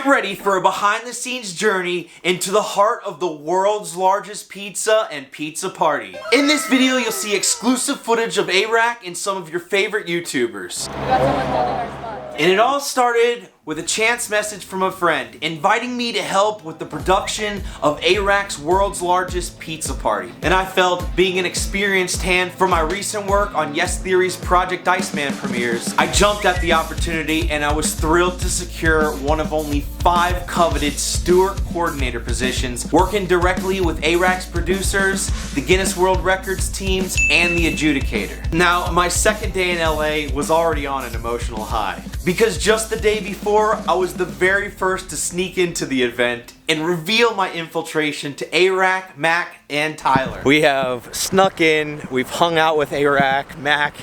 Get ready for a behind-the-scenes journey into the heart of the world's largest pizza and pizza party. In this video, you'll see exclusive footage of Airrack and some of your favorite YouTubers. We got someone holding our spot. And it all started with a chance message from a friend inviting me to help with the production of Airrack's world's largest pizza party. And I felt, being an experienced hand from my recent work on Yes Theory's Project Iceman premieres, I jumped at the opportunity and I was thrilled to secure one of only 5 coveted steward coordinator positions, working directly with Airrack's producers, the Guinness World Records teams, and the adjudicator. Now, my second day in LA was already on an emotional high, because just the day before, I was the very first to sneak into the event and reveal my infiltration to Airrack, Mac, and Tyler. We have snuck in, we've hung out with Airrack, Mac.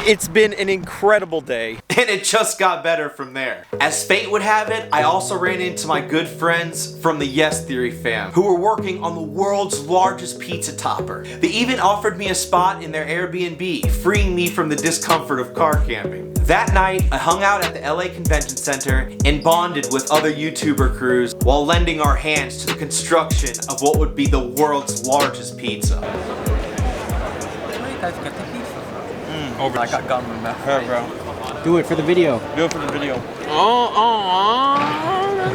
It's been an incredible day, and it just got better from there. As fate would have it, I also ran into my good friends from the Yes Theory fam, who were working on the world's largest pizza topper. They even offered me a spot in their Airbnb, freeing me from the discomfort of car camping. That night, I hung out at the LA Convention Center and bonded with other YouTuber crews while lending our hands to the construction of what would be the world's largest pizza. Over. I got gum in my mouth. Here, bro. Do it for the video. Do it for the video. That's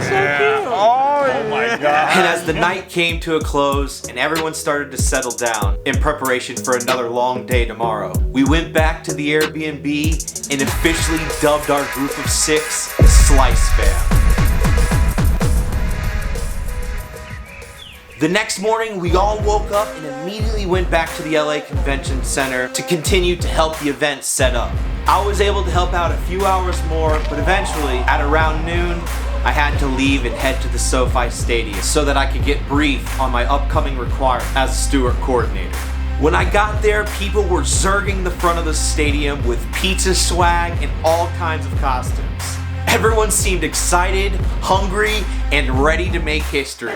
so cute. Oh my god. And as the night came to a close and everyone started to settle down in preparation for another long day tomorrow, we went back to the Airbnb and officially dubbed our group of 6 the Slice Fam. The next morning, we all woke up and immediately went back to the LA Convention Center to continue to help the event set up. I was able to help out a few hours more, but eventually, at around noon, I had to leave and head to the SoFi Stadium so that I could get briefed on my upcoming requirement as a steward coordinator. When I got there, people were zerging the front of the stadium with pizza swag and all kinds of costumes. Everyone seemed excited, hungry, and ready to make history.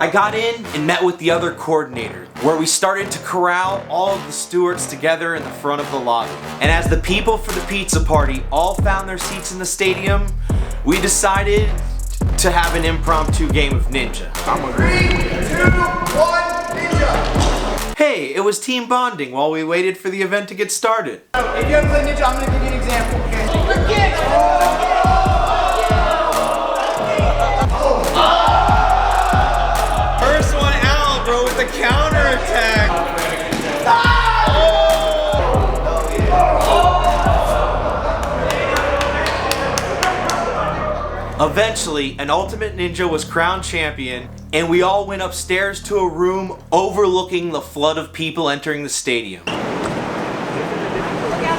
I got in and met with the other coordinator, where we started to corral all of the stewards together in the front of the lobby. And as the people for the pizza party all found their seats in the stadium, we decided to have an impromptu game of Ninja. 3, 2, 1, Ninja! Hey, it was team bonding while we waited for the event to get started. If you haven't played Ninja, I'm gonna give you an example, okay? First one out, bro, with the counter attack. Eventually, an Ultimate Ninja was crowned champion, and we all went upstairs to a room overlooking the flood of people entering the stadium. Look out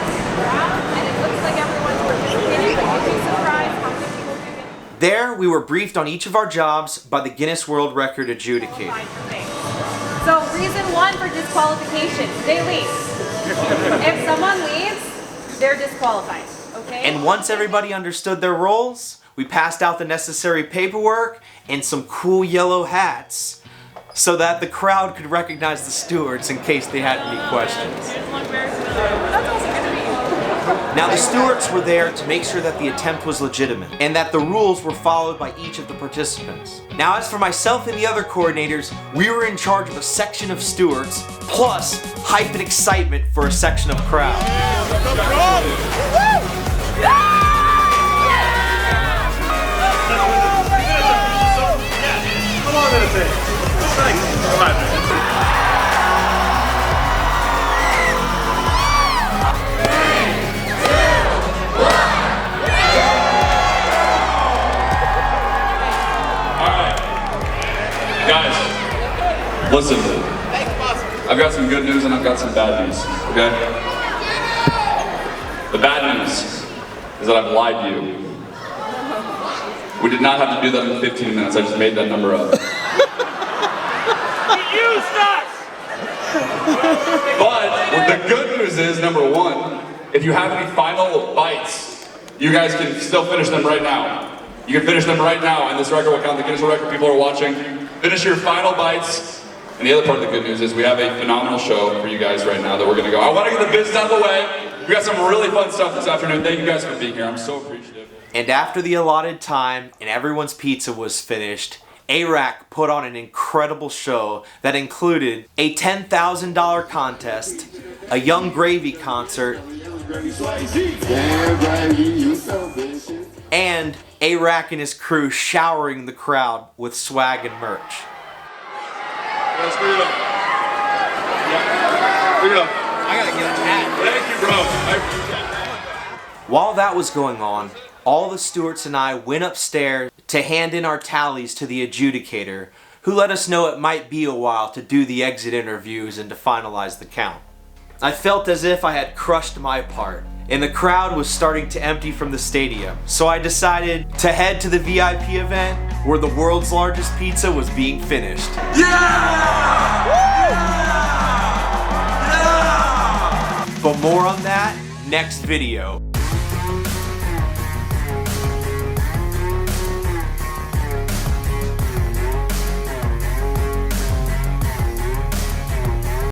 this crowd, and it looks like everyone's participating, but you'd be surprised how many people do it. There, we were briefed on each of our jobs by the Guinness World Record adjudicator. So, reason 1 for disqualification, they leave. If someone leaves, they're disqualified, okay? And once everybody understood their roles, we passed out the necessary paperwork and some cool yellow hats so that the crowd could recognize the stewards in case they had any questions. Now, the stewards were there to make sure that the attempt was legitimate and that the rules were followed by each of the participants. Now, as for myself and the other coordinators, we were in charge of a section of stewards, plus hype and excitement for a section of crowd. Guys, listen. I've got some good news and I've got some bad news, okay? The bad news is that I've lied to you. We did not have to do that in 15 minutes, I just made that number up. You suck! But the good news is, number 1, if you have any final bites, you guys can still finish them right now. You can finish them right now, and this record will count. The Guinness World Record people are watching. Finish your final bites. And the other part of the good news is we have a phenomenal show for you guys right now that we're gonna go. I wanna get the business out of the way. We got some really fun stuff this afternoon. Thank you guys for being here. I'm so appreciative. And after the allotted time and everyone's pizza was finished, Airrack put on an incredible show that included a $10,000 contest, a Young Gravy concert, and Airrack and his crew showering the crowd with swag and merch. Let's bring it up. Yeah. Bring it up. I gotta get a hat. Thank you, bro. I appreciate it. While that was going on, all the stewards and I went upstairs to hand in our tallies to the adjudicator, who let us know it might be a while to do the exit interviews and to finalize the count. I felt as if I had crushed my part, and the crowd was starting to empty from the stadium, so I decided to head to the VIP event where the world's largest pizza was being finished. Yeah! But more on that next video.